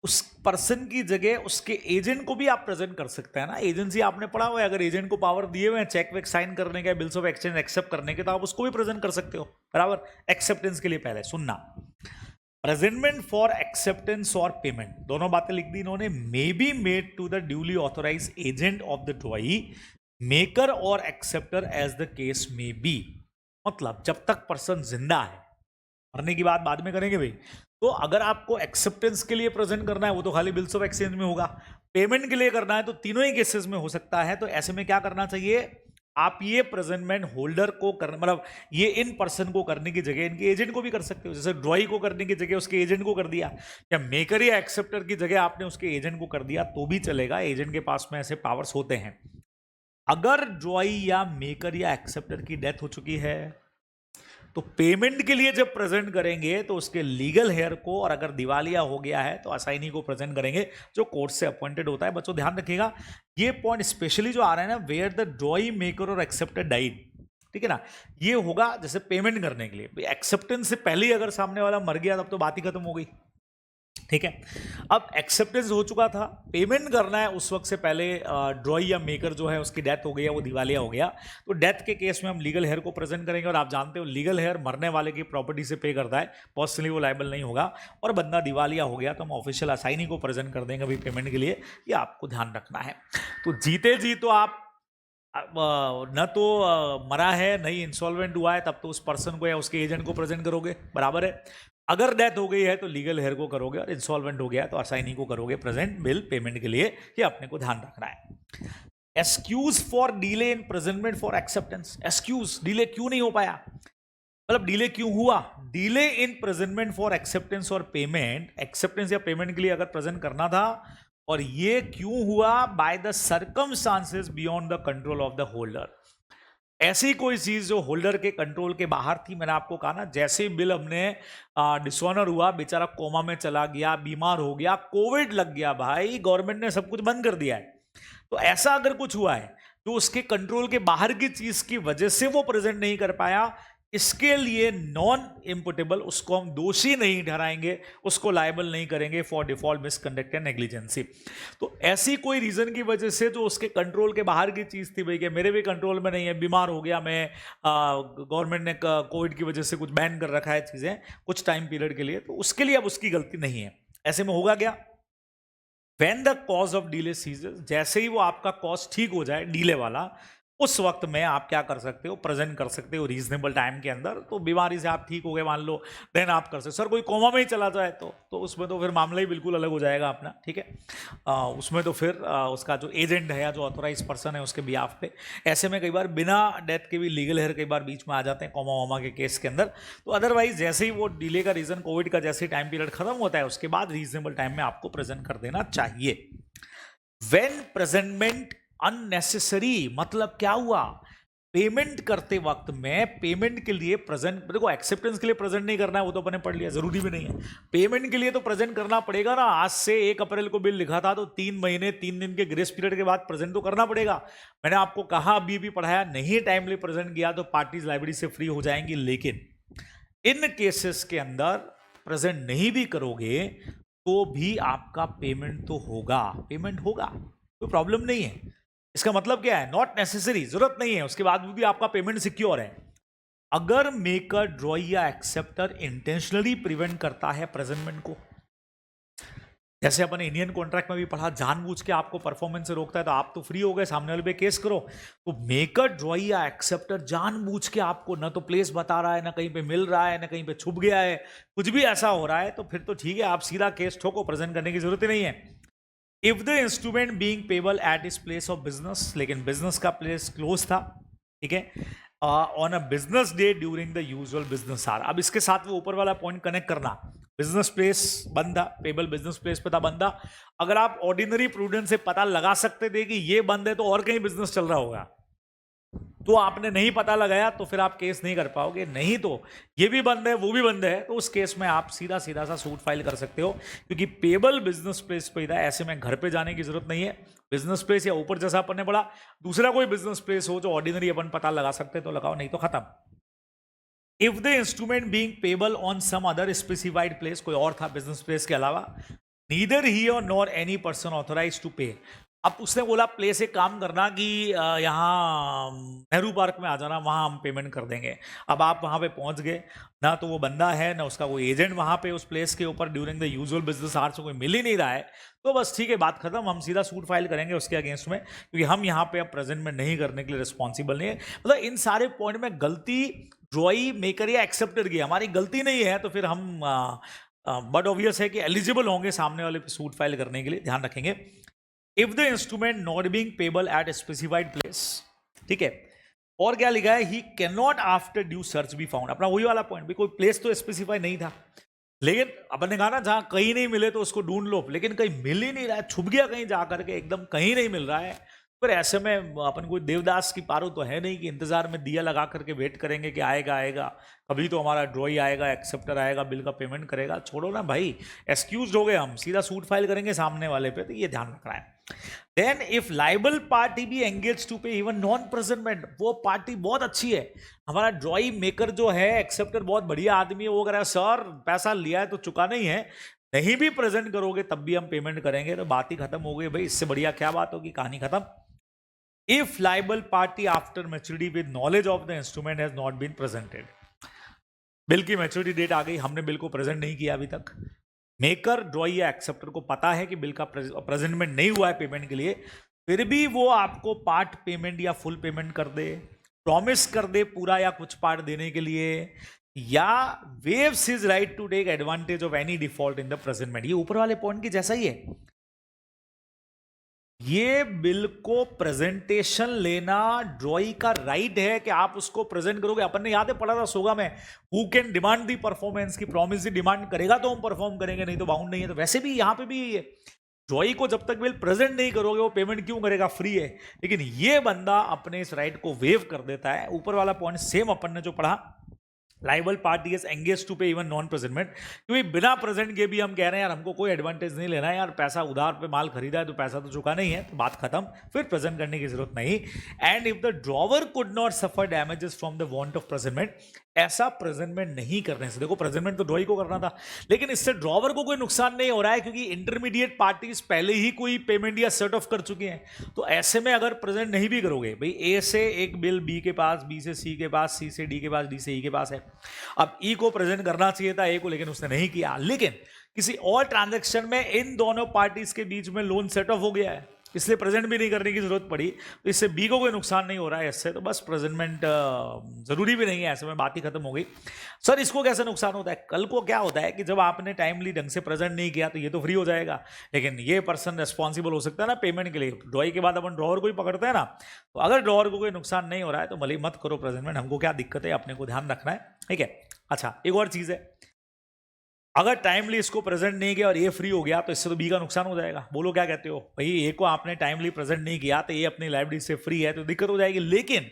उस पर्सन की जगह उसके एजेंट को भी आप प्रेजेंट कर सकते हैं ना। एजेंसी आपने पढ़ा हुआ है, अगर एजेंट को पावर दिए हुए हैं चेक वेक साइन करने के, बिल्स ऑफ एक्सचेंज एक्सेप्ट करने के, तो आप उसको भी प्रेजेंट कर सकते हो, बराबर। एक्सेप्टेंस के लिए पहले सुनना, प्रेजेंटमेंट फॉर एक्सेप्टेंस और पेमेंट, दोनों बातें लिख दी इन्होंने, may be made to the duly authorise agent of the drawee, maker और acceptor as the case may be. मतलब जब तक पर्सन जिंदा है, मरने की बात बाद में करेंगे भाई, तो अगर आपको एक्सेप्टेंस के लिए प्रेजेंट करना है वो तो खाली बिल्स ऑफ एक्सचेंज में होगा, पेमेंट के लिए करना है तो तीनों ही केसेस में हो सकता है। तो ऐसे में क्या करना चाहिए, आप ये प्रेजेंटमेंट होल्डर को करना, मतलब ये इन पर्सन को करने की जगह इनके एजेंट को भी कर सकते हो। जैसे ड्रॉई को करने की जगह उसके एजेंट को कर दिया, या मेकर या एक्सेप्टर की जगह आपने उसके एजेंट को कर दिया तो भी चलेगा, एजेंट के पास में ऐसे पावर्स होते हैं। अगर ड्रॉई या मेकर या एक्सेप्टर की डेथ हो चुकी है तो पेमेंट के लिए जब प्रेजेंट करेंगे तो उसके लीगल हेयर को, और अगर दिवालिया हो गया है तो असाइनी को प्रेजेंट करेंगे जो कोर्ट से अपॉइंटेड होता है। बच्चों ध्यान रखिएगा ये पॉइंट स्पेशली जो आ रहा है ना, वेयर द ड्रॉई मेकर और एक्सेप्टर डाइड, ठीक है ना, ये होगा जैसे पेमेंट करने के लिए। एक्सेप्टेंस से पहले ही अगर सामने वाला मर गया तब तो बात ही खत्म हो गई, ठीक है। अब एक्सेप्टेंस हो चुका था, पेमेंट करना है उस वक्त से पहले ड्रॉई या मेकर जो है उसकी डेथ हो गई है, वो दिवालिया हो गया, तो डेथ के केस में हम लीगल हेयर को प्रेजेंट करेंगे। और आप जानते हो लीगल हेयर मरने वाले की प्रॉपर्टी से पे करता है, पर्सनली वो लायबल नहीं होगा। और बंदा दिवालिया हो गया तो हम ऑफिशियल असाइनी को प्रेजेंट कर देंगे अभी पेमेंट के लिए, ये आपको ध्यान रखना है। तो जीते जी तो आप न तो मरा है नहीं इंसॉल्वेंट हुआ है, तब तो उस पर्सन को या उसके एजेंट को प्रेजेंट करोगे, बराबर है। अगर डेथ हो गई है तो लीगल हेयर को करोगे, और इंसॉल्वेंट हो गया तो असाइनी को करोगे प्रेजेंट बिल पेमेंट के लिए, ये अपने को ध्यान रखना है। Excuse for delay in presentment for acceptance, excuse delay क्यों नहीं हो पाया, मतलब डिले क्यों हुआ, delay in presentment for acceptance और पेमेंट, एक्सेप्टेंस या पेमेंट के लिए अगर प्रेजेंट करना था, और ये क्यों हुआ, by the circumstances beyond the control of the holder. ऐसी कोई चीज जो होल्डर के कंट्रोल के बाहर थी, मैंने आपको कहा ना, जैसे ही बिल हमने डिसऑनर हुआ, बेचारा कोमा में चला गया, बीमार हो गया, कोविड लग गया, भाई गवर्नमेंट ने सब कुछ बंद कर दिया है, तो ऐसा अगर कुछ हुआ है तो उसके कंट्रोल के बाहर की चीज की वजह से वो प्रेजेंट नहीं कर पाया, इसके लिए नॉन इम्पुटेबल, उसको हम दोषी नहीं ठहराएंगे, उसको लायबल नहीं करेंगे for default, misconduct and negligence. तो ऐसी कोई रीजन की वजह से जो उसके कंट्रोल के बाहर की चीज थी, भाई कि मेरे भी कंट्रोल में नहीं है, बीमार हो गया मैं, गवर्नमेंट ने कोविड की वजह से कुछ बैन कर रखा है चीजें कुछ टाइम पीरियड के लिए, तो उसके लिए अब उसकी गलती नहीं है। ऐसे में होगा क्या, when the cause of delay ceases, जैसे ही वो आपका कॉज ठीक हो जाए डिले वाला, उस वक्त में आप क्या कर सकते हो, प्रेजेंट कर सकते हो रीजनेबल टाइम के अंदर। तो बीमारी से आप ठीक हो गए मान लो, देन आप कर सकते। सर कोई कोमा में ही चला जाए तो उसमें तो फिर मामला ही बिल्कुल अलग हो जाएगा अपना, ठीक है। उसमें तो फिर उसका जो एजेंट है या जो ऑथोराइज पर्सन है उसके बिहाफ पे, ऐसे में कई बार बिना डेथ के भी लीगल हेयर कई बार बीच में आ जाते हैं कोमा वोमा के केस के अंदर। तो अदरवाइज जैसे ही वो डिले का रीजन कोविड का जैसे टाइम पीरियड खत्म होता है, उसके बाद रीजनेबल टाइम में आपको प्रेजेंट कर देना चाहिए। व्हेन प्रेजेंटमेंट अननेसेसरी, मतलब क्या हुआ, पेमेंट करते वक्त में पेमेंट के लिए प्रेजेंट, देखो एक्सेप्टेंस के लिए प्रेजेंट नहीं करना है वो तो अपने पढ़ लिया, जरूरी भी नहीं है, पेमेंट के लिए तो प्रेजेंट करना पड़ेगा ना। आज से 1 अप्रैल को बिल लिखा था तो 3 महीने 3 दिन के ग्रेस पीरियड के बाद प्रेजेंट तो करना पड़ेगा। मैंने आपको कहा अभी भी पढ़ाया, नहीं टाइमली प्रेजेंट किया तो पार्टीज लाइब्रेरी से फ्री हो जाएंगी। लेकिन इन केसेस के अंदर प्रेजेंट नहीं भी करोगे तो भी आपका पेमेंट तो होगा, पेमेंट होगा, कोई प्रॉब्लम नहीं है। इसका मतलब क्या है, नॉट नेसेसरी, जरूरत नहीं है, उसके बाद भी आपका पेमेंट सिक्योर है। अगर मेकर, ड्रॉई या एक्सेप्टर इंटेंशनली प्रिवेंट करता है प्रेजेंटमेंट को, जैसे अपन इंडियन कॉन्ट्रैक्ट में भी पढ़ा, जानबूझ के आपको परफॉर्मेंस से रोकता है तो आप तो फ्री हो गए, सामने वाले पे केस करो। तो मेकर, ड्रॉई या एक्सेप्टर जानबूझ के आपको ना तो प्लेस बता रहा है, ना कहीं पे मिल रहा है, ना कहीं पे छुप गया है, कुछ भी ऐसा हो रहा है, तो फिर तो ठीक है, आप सीधा केस ठोको, प्रेजेंट करने की जरूरत ही नहीं है। If the instrument being payable at its place of business, लेकिन बिजनेस का प्लेस क्लोज था, ठीक है, on a business day during the usual business hour. अब इसके साथ वो ऊपर वाला पॉइंट कनेक्ट करना, बिजनेस प्लेस बंद था, पेबल बिजनेस प्लेस पे था बंदा, अगर आप ऑर्डिनरी प्रूडेंस से पता लगा सकते थे कि ये बंद है तो और कहीं बिजनेस चल रहा होगा, तो आपने नहीं पता लगाया तो फिर आप केस नहीं कर पाओगे। नहीं तो ये भी बंद है वो भी बंद है, तो उस केस में आप सीधा सीधा सा सूट फाइल कर सकते हो, क्योंकि पेबल बिजनेस प्लेस पे था। ऐसे में घर पे जाने की जरूरत नहीं है, बिजनेस प्लेस या ऊपर जैसा अपन ने पढ़ा दूसरा कोई बिजनेस प्लेस हो जो ऑर्डिनरी अपन पता लगा सकते तो लगाओ, नहीं तो खत्म। If the instrument being payable on some other specified place, कोई और था बिजनेस प्लेस के अलावा, नीदर ही और nor any person authorise to pay. अब उसने बोला प्लेस एक काम करना कि यहाँ नेहरू पार्क में आ जाना, वहाँ हम पेमेंट कर देंगे। अब आप वहाँ पे पहुँच गए, ना तो वो बंदा है ना उसका कोई एजेंट वहाँ पे उस प्लेस के ऊपर during the usual business hours से कोई मिल ही नहीं रहा है, तो बस ठीक है, बात खत्म, हम सीधा सूट फाइल करेंगे उसके अगेंस्ट में, क्योंकि हम यहाँ पे अब प्रेजेंट में नहीं करने के लिए रिस्पॉन्सिबल नहीं है। मतलब इन सारे पॉइंट में गलती ड्रॉई, मेकर या एक्सेप्टर की, हमारी गलती नहीं है, तो फिर हम बट ऑब्वियस है कि एलिजिबल होंगे सामने वाले पे सूट फाइल करने के लिए, ध्यान रखेंगे। If the instrument not being payable at specified place, ठीक है। और क्या लिखा है, he can not after due search be found, अपना वही वाला पॉइंट भी, कोई प्लेस तो स्पेसिफाई नहीं था, लेकिन अपन ने कहा ना जहां कहीं नहीं मिले तो उसको ढूंढ लो, लेकिन कहीं मिल ही नहीं रहा है, छुप गया कहीं जा करके, एकदम कहीं नहीं मिल रहा है। पर ऐसे में अपन कोई देवदास की पारो तो है नहीं कि इंतजार में दिया लगा करके वेट करेंगे कि आएगा आएगा, कभी तो हमारा ड्रॉई आएगा, एक्सेप्टर आएगा, बिल का पेमेंट करेगा। छोड़ो ना भाई, एक्सक्यूज हो गए हम, सीधा सूट फाइल करेंगे सामने वाले पे, तो ये ध्यान रखना है। देन इफ लाइबल पार्टी भी engage to pay even non presentment, वो पार्टी बहुत अच्छी है, हमारा ड्रॉई मेकर जो है, एक्सेप्टर बहुत बढ़िया आदमी है, वो कह रहा है सर पैसा लिया है तो चुका नहीं है, नहीं भी प्रेजेंट करोगे तब भी हम पेमेंट करेंगे, तो बात ही खत्म हो गई भाई, इससे बढ़िया क्या बात होगी, कहानी खत्म। If liable party after maturity with knowledge of the instrument has not been presented, bill की मैच्योरिटी डेट आ गई, हमने बिल को प्रेजेंट नहीं किया अभी तक, मेकर ड्रॉई या एक्सेप्टर को पता है कि बिल का प्रेजेंटमेंट नहीं हुआ है पेमेंट के लिए, फिर भी वो आपको पार्ट पेमेंट या फुल पेमेंट कर दे, प्रॉमिस कर दे पूरा या कुछ पार्ट देने के लिए, या waives his right to take advantage of any default in the presentment, ये ऊपर वाले पॉइंट की जैसा ही है। ये बिल को प्रेजेंटेशन लेना ड्रॉई का राइट है कि आप उसको प्रेजेंट करोगे। अपन ने याद है पढ़ा था सोगा में, who can demand the performance की, प्रॉमिस दी डिमांड करेगा तो हम परफॉर्म करेंगे, नहीं तो बाउंड नहीं है। तो वैसे भी यहां पे भी ड्रॉई को जब तक बिल प्रेजेंट नहीं करोगे वो पेमेंट क्यों करेगा, फ्री है। लेकिन ये बंदा अपने इस राइट को वेव कर देता है। ऊपर वाला पॉइंट सेम अपन ने जो पढ़ा, liable party is engage to pay even non presentment, क्योंकि बिना प्रेजेंट के भी हम कह रहे हैं यार हमको कोई एडवांटेज नहीं लेना है यार, पैसा उधार पे माल खरीदा है तो पैसा तो चुका नहीं है, तो बात खत्म, फिर प्रेजेंट करने की जरूरत नहीं। And if the drawer could not suffer damages from the want of presentment, ऐसा प्रेजेंटमेंट नहीं करने से, देखो प्रेजेंटमेंट तो ड्रॉई को करना था, लेकिन इससे ड्रॉवर को कोई नुकसान नहीं हो रहा है, क्योंकि इंटरमीडिएट पार्टीज पहले ही कोई पेमेंट या सेट ऑफ कर चुके हैं। तो ऐसे में अगर प्रेजेंट नहीं भी करोगे, भाई ए से एक बिल बी के पास, बी से सी के पास, सी से डी के पास, डी से ई के पास है, अब ई को प्रेजेंट करना चाहिए था ए को, लेकिन उसने नहीं किया, लेकिन किसी और ट्रांजैक्शन में इन दोनों पार्टीज के बीच में लोन सेट ऑफ हो गया है, इसलिए प्रेजेंट भी नहीं करने की जरूरत पड़ी, तो इससे बी को कोई नुकसान नहीं हो रहा है इससे, तो बस प्रेजेंटमेंट जरूरी भी नहीं है, ऐसे में बात ही खत्म हो गई। सर इसको कैसे नुकसान होता है, कल को क्या होता है कि जब आपने टाइमली ढंग से प्रेजेंट नहीं किया तो ये तो फ्री हो जाएगा, लेकिन ये पर्सन रिस्पॉन्सिबल हो सकता है ना पेमेंट के लिए। ड्रॉई के बाद अपन ड्रॉवर को ही पकड़ते हैं ना, तो अगर ड्रॉवर को कोई नुकसान नहीं हो रहा है तो भले मत करो प्रेजेंटमेंट, हमको क्या दिक्कत है, अपने को ध्यान रखना है, ठीक है। अच्छा एक और चीज है, अगर टाइमली इसको प्रेजेंट नहीं किया और ये फ्री हो गया तो इससे तो बी का नुकसान हो जाएगा। बोलो क्या कहते हो भाई, ए को आपने टाइमली प्रेजेंट नहीं किया तो ये अपनी लाइब्रेरी से फ्री है तो दिक्कत हो जाएगी, लेकिन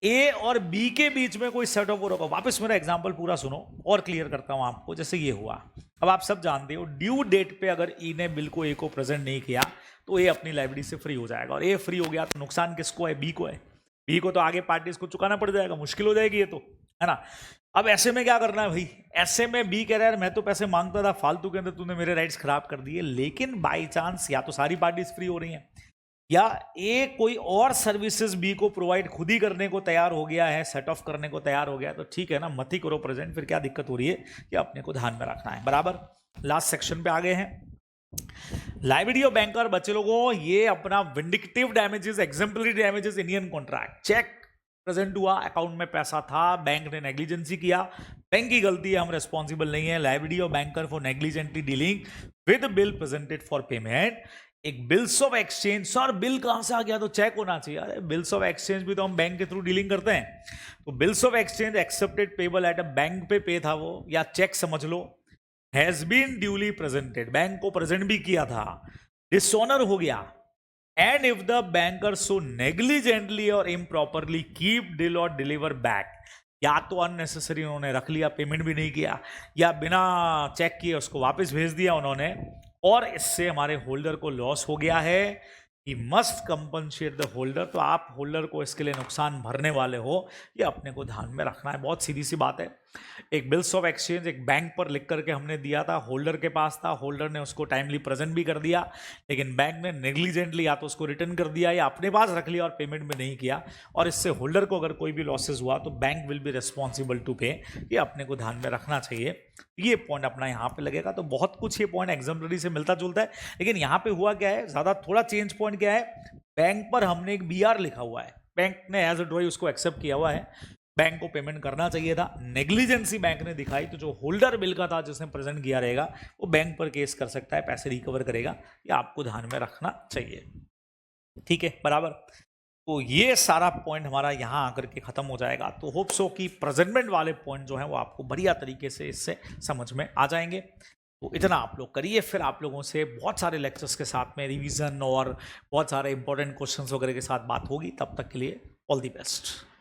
ए और बी के बीच में कोई सेट ऑफ होगा। वापस मेरा एग्जांपल पूरा सुनो और क्लियर करता हूं आपको। जैसे ये हुआ, अब आप सब जानते हो ड्यू डेट पे अगर ई ने बिल को ए को प्रेजेंट नहीं किया तो ए अपनी लाइब्रेरी से फ्री हो जाएगा, और ए फ्री हो गया तो नुकसान किसको है, बी को है। बी को तो आगे पार्टीज को चुकाना पड़ जाएगा, मुश्किल हो जाएगी ये तो, है ना। अब ऐसे में क्या करना है भाई, ऐसे में बी कह रहा है मैं तो पैसे मांगता था फालतू के अंदर, तूने मेरे राइट्स खराब कर दिए, लेकिन बाई चांस या तो सारी पार्टीज फ्री हो रही हैं, या ए कोई और सर्विसेज बी को प्रोवाइड खुद ही करने को तैयार हो गया है, सेट ऑफ करने को तैयार हो गया, तो ठीक है ना, मत ही करो प्रेजेंट, फिर क्या दिक्कत हो रही है, कि अपने को ध्यान में रखना है। बराबर, लास्ट सेक्शन पे आ गए हैं। लायबिलिटी ऑफ बैंकर, बच्चे लोगों ये अपना vindictive damages, exemplary damages, Indian contract, cheque present हुआ, अकाउंट में पैसा था, बैंक ने नेग्लिजेंसी किया, बैंक की गलती है, हम रिस्पॉन्सिबल नहीं है। Liability of banker for negligently dealing with bill presented for payment. एक bills of exchange, sir bill कहां से आ गया, तो चेक होना चाहिए। अरे बिल्स ऑफ एक्सचेंज भी तो हम बैंक के थ्रू डीलिंग करते हैं, तो bills of exchange accepted payable at a bank पे पे था वो, या चेक समझ लो, has been duly presented, bank को प्रेजेंट भी किया था, डिसऑनर हो गया, and if the banker so negligently और इम्प्रॉपरली कीप डिल और डिलीवर बैक, या तो अननेसेसरी उन्होंने रख लिया, पेमेंट भी नहीं किया, या बिना चेक किए उसको वापस भेज दिया उन्होंने, और इससे हमारे होल्डर को लॉस हो गया है, he must compensate the holder, तो आप होल्डर को इसके लिए नुकसान भरने वाले हो, ये अपने को ध्यान में रखना है। बहुत सीधी सी बात है। एक बिल्स ऑफ एक्सचेंज एक बैंक पर लिख करके हमने दिया था, होल्डर के पास था, होल्डर ने उसको टाइमली प्रेजेंट भी कर दिया, लेकिन बैंक ने नेग्लिजेंटली या तो उसको रिटर्न कर दिया या अपने पास रख लिया और पेमेंट भी नहीं किया, और इससे होल्डर को अगर कोई भी लॉसेज हुआ तो bank will be responsible to pay, ये अपने को ध्यान में रखना चाहिए। ये पॉइंट अपना यहाँ पे लगेगा। तो बहुत कुछ ये पॉइंट एग्जाम्पलरी से मिलता जुलता है, लेकिन यहाँ पे हुआ क्या है, ज्यादा थोड़ा चेंज पॉइंट क्या है, बैंक पर हमने एक BR लिखा हुआ है, बैंक ने एज अ ड्रॉई उसको एक्सेप्ट किया हुआ है, बैंक को पेमेंट करना चाहिए था, नेग्लिजेंसी बैंक ने दिखाई, तो जो होल्डर बिल का था जिसने प्रेजेंट किया रहेगा वो बैंक पर केस कर सकता है, पैसे रिकवर करेगा। ये आपको ध्यान में रखना चाहिए। ठीक है, बराबर। तो ये सारा पॉइंट हमारा यहाँ आकर के खत्म हो जाएगा। तो होप सो कि प्रेजेंटमेंट वाले पॉइंट जो है वो आपको बढ़िया तरीके से इससे समझ में आ जाएंगे। तो इतना आप लोग करिए, फिर आप लोगों से बहुत सारे लेक्चर्स के साथ में रिवीजन और बहुत सारे इंपॉर्टेंट क्वेश्चंस वगैरह के साथ बात होगी। तब तक के लिए ऑल दी बेस्ट।